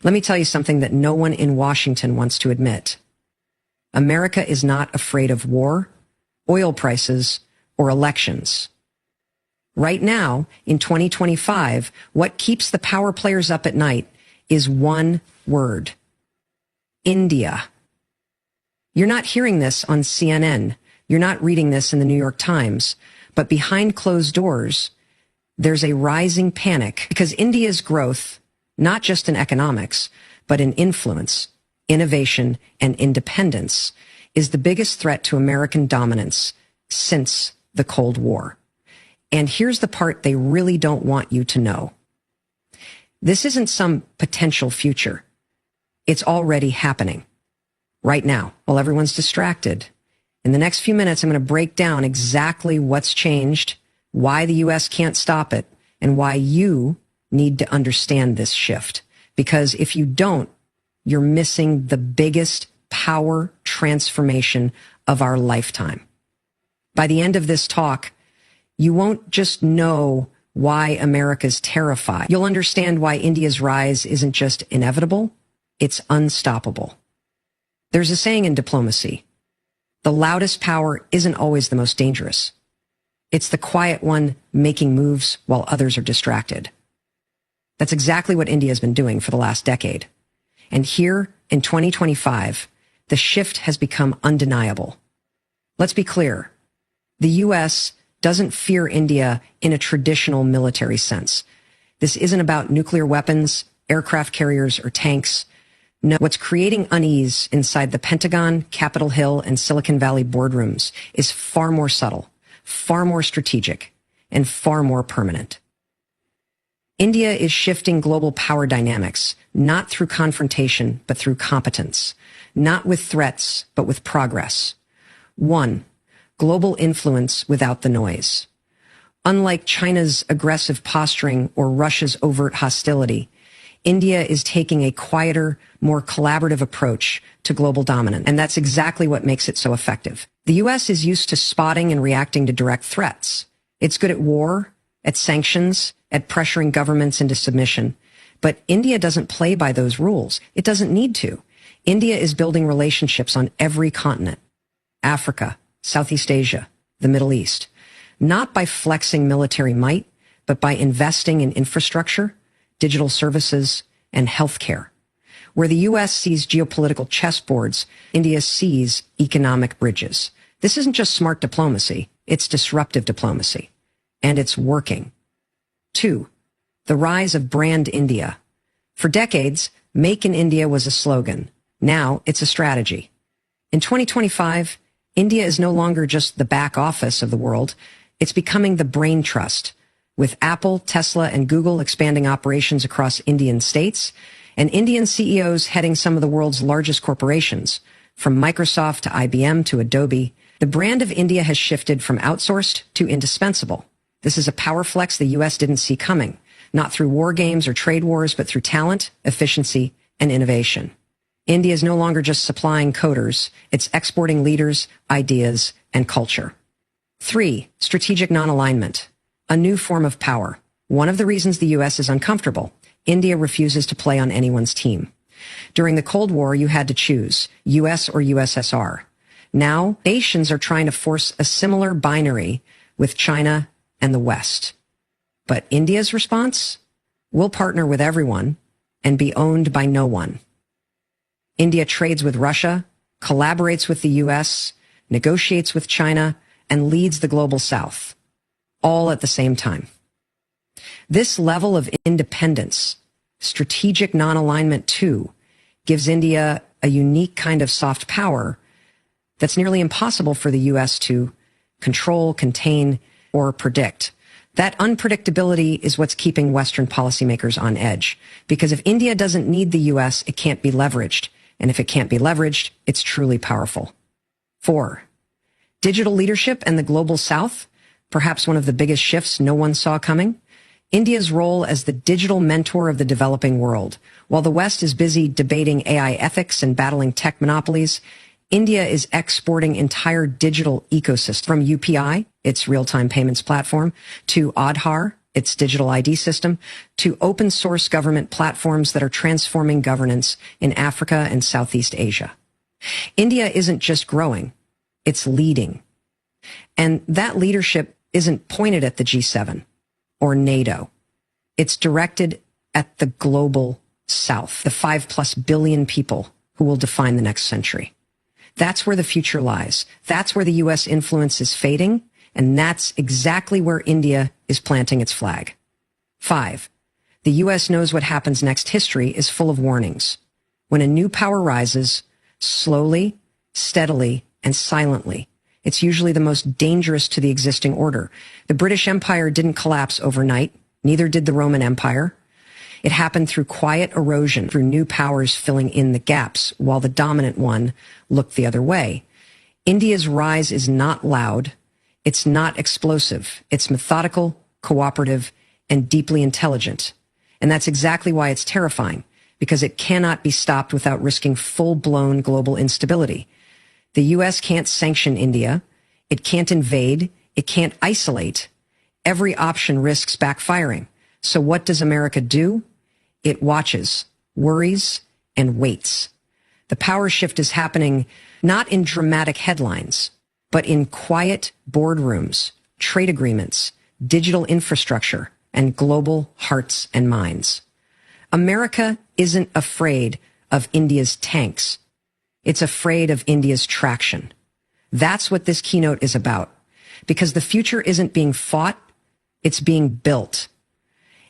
Let me tell you something that no one in Washington wants to admit. America is not afraid of war, oil prices, or elections. Right now, in 2025, what keeps the power players up at night is one word: India. You're not hearing this on CNN. You're not reading this in the New York Times. But behind closed doors, there's a rising panic because India's growth, not just in economics, but in influence, innovation, and independence, is the biggest threat to American dominance since the Cold War. And here's the part they really don't want you to know. This isn't some potential future. It's already happening right now while everyone's distracted. In the next few minutes, I'm going to break down exactly what's changed, why the U.S. can't stop it, and why you need to understand this shift. Because if you don't, you're missing the biggest power transformation of our lifetime. By the end of this talk, you won't just know why America's terrified. You'll understand why India's rise isn't just inevitable, it's unstoppable. There's a saying in diplomacy: the loudest power isn't always the most dangerous. It's the quiet one making moves while others are distracted. That's exactly what India's been doing for the last decade. And here in 2025, the shift has become undeniable. Let's be clear. The U.S. doesn't fear India in a traditional military sense. This isn't about nuclear weapons, aircraft carriers, or tanks. No, what's creating unease inside the Pentagon, Capitol Hill, and Silicon Valley boardrooms is far more subtle, far more strategic, and far more permanent. India is shifting global power dynamics, not through confrontation, but through competence, not with threats, but with progress. 1. Global influence without the noise. Unlike China's aggressive posturing or Russia's overt hostility, India is taking a quieter, more collaborative approach to global dominance, and that's exactly what makes it so effective. The U.S. is used to spotting and reacting to direct threats. It's good at war, at sanctions, at pressuring governments into submission. But India doesn't play by those rules. It doesn't need to. India is building relationships on every continent: Africa, Southeast Asia, the Middle East, not by flexing military might, but by investing in infrastructure, digital services, and healthcare. Where the U.S. sees geopolitical chessboards, India sees economic bridges. This isn't just smart diplomacy, it's disruptive diplomacy. And it's working. 2. The rise of Brand India. For decades, Make in India was a slogan. Now it's a strategy. In 2025, India is no longer just the back office of the world. It's becoming the brain trust, with Apple, Tesla, and Google expanding operations across Indian states, and Indian CEOs heading some of the world's largest corporations, from Microsoft to IBM to Adobe. The brand of India has shifted from outsourced to indispensable. This is a power flex the U.S. didn't see coming, not through war games or trade wars, but through talent, efficiency, and innovation. India is no longer just supplying coders, it's exporting leaders, ideas, and culture. 3. Strategic non-alignment. A new form of power. One of the reasons the U.S. is uncomfortable: India refuses to play on anyone's team. During the Cold War, you had to choose U.S. or USSR. Now, nations are trying to force a similar binary with China and the West. But India's response? We'll partner with everyone and be owned by no one. India trades with Russia, collaborates with the U.S., negotiates with China, and leads the global South, all at the same time. This level of independence, strategic non-alignment too, gives India a unique kind of soft power that's nearly impossible for the U.S. to control, contain, or predict. That unpredictability is what's keeping Western policymakers on edge. Because if India doesn't need the U.S., it can't be leveraged. And if it can't be leveraged, it's truly powerful. 4. Digital leadership and the global South, perhaps one of the biggest shifts no one saw coming. India's role as the digital mentor of the developing world. While the West is busy debating AI ethics and battling tech monopolies, India is exporting entire digital ecosystems, from UPI, its real-time payments platform, to Aadhaar, its digital ID system, to open source government platforms that are transforming governance in Africa and Southeast Asia. India isn't just growing, it's leading. And that leadership isn't pointed at the G7 or NATO. It's directed at the global South, the 5+ billion people who will define the next century. That's where the future lies. That's where the U.S. influence is fading, and that's exactly where India is planting its flag. 5. The U.S. knows what happens next. History is full of warnings. When a new power rises, slowly, steadily, and silently, it's usually the most dangerous to the existing order. The British Empire didn't collapse overnight, neither did the Roman Empire. It happened through quiet erosion, through new powers filling in the gaps, while the dominant one looked the other way. India's rise is not loud. It's not explosive. It's methodical, cooperative, and deeply intelligent. And that's exactly why it's terrifying, because it cannot be stopped without risking full-blown global instability. The U.S. can't sanction India. It can't invade. It can't isolate. Every option risks backfiring. So what does America do? It watches, worries, and waits. The power shift is happening not in dramatic headlines, but in quiet boardrooms, trade agreements, digital infrastructure, and global hearts and minds. America isn't afraid of India's tanks. It's afraid of India's traction. That's what this keynote is about, because the future isn't being fought, it's being built.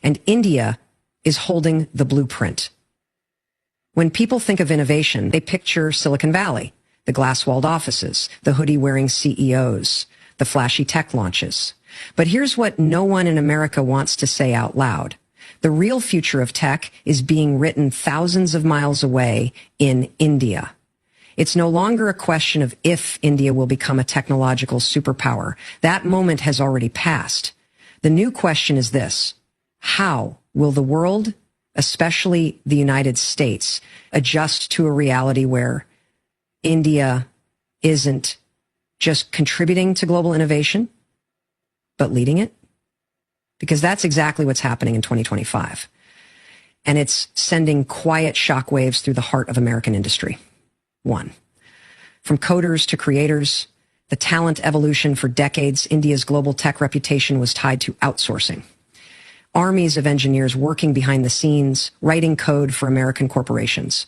And India is holding the blueprint. When people think of innovation, they picture Silicon Valley, the glass-walled offices, the hoodie-wearing CEOs, the flashy tech launches. But here's what no one in America wants to say out loud. The real future of tech is being written thousands of miles away in India. It's no longer a question of if India will become a technological superpower. That moment has already passed. The new question is this: how will the world, especially the United States, adjust to a reality where India isn't just contributing to global innovation, but leading it? Because that's exactly what's happening in 2025. And it's sending quiet shockwaves through the heart of American industry. 1. From coders to creators, the talent evolution for decades, India's global tech reputation was tied to outsourcing. Armies of engineers working behind the scenes, writing code for American corporations.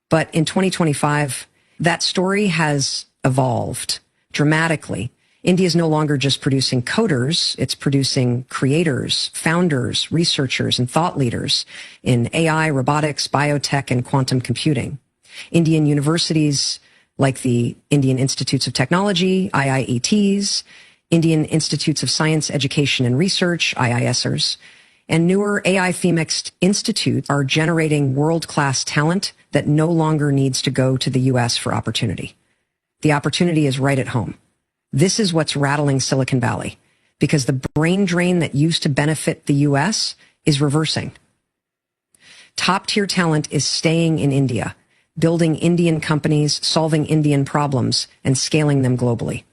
But in 2025, that story has evolved dramatically. India is no longer just producing coders, it's producing creators, founders, researchers, and thought leaders in AI, robotics, biotech, and quantum computing. Indian universities like the Indian Institutes of Technology, IIETs, Indian Institutes of Science, Education, and Research, IISers, and newer AI-femixed institutes are generating world-class talent that no longer needs to go to the U.S. for opportunity. The opportunity is right at home. This is what's rattling Silicon Valley, because the brain drain that used to benefit the U.S. is reversing. Top-tier talent is staying in India, building Indian companies, solving Indian problems, and scaling them globally.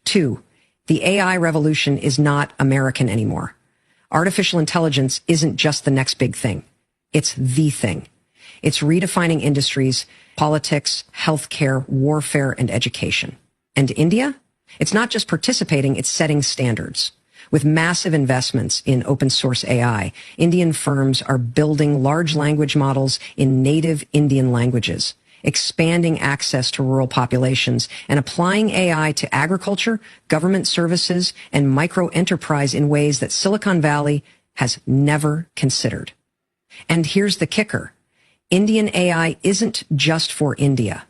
2, the AI revolution is not American anymore. Artificial intelligence isn't just the next big thing. It's the thing. It's redefining industries, politics, healthcare, warfare, and education. And India? It's not just participating, it's setting standards. With massive investments in open source AI, Indian firms are building large language models in native Indian languages, expanding access to rural populations, and applying AI to agriculture, government services, and micro-enterprise in ways that Silicon Valley has never considered. And here's the kicker. Indian AI isn't just for India.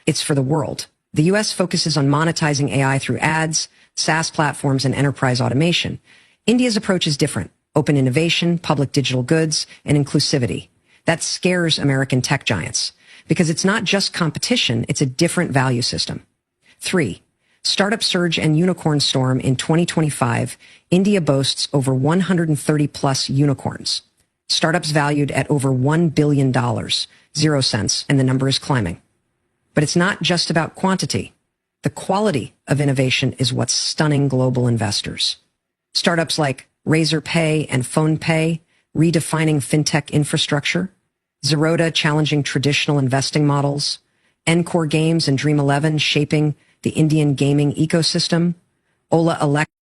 It's for the world. The U.S. focuses on monetizing AI through ads, SaaS platforms, and enterprise automation. India's approach is different. Open innovation, public digital goods, and inclusivity. That scares American tech giants, because it's not just competition, it's a different value system. 3, startup surge and unicorn storm in 2025, India boasts over 130 plus unicorns. Startups valued at over $1 billion, 0 cents, and the number is climbing. But it's not just about quantity. The quality of innovation is what's stunning global investors. Startups like Razorpay and PhonePe redefining fintech infrastructure, Zerodha challenging traditional investing models, Encore Games and Dream11 shaping the Indian gaming ecosystem, Ola Electric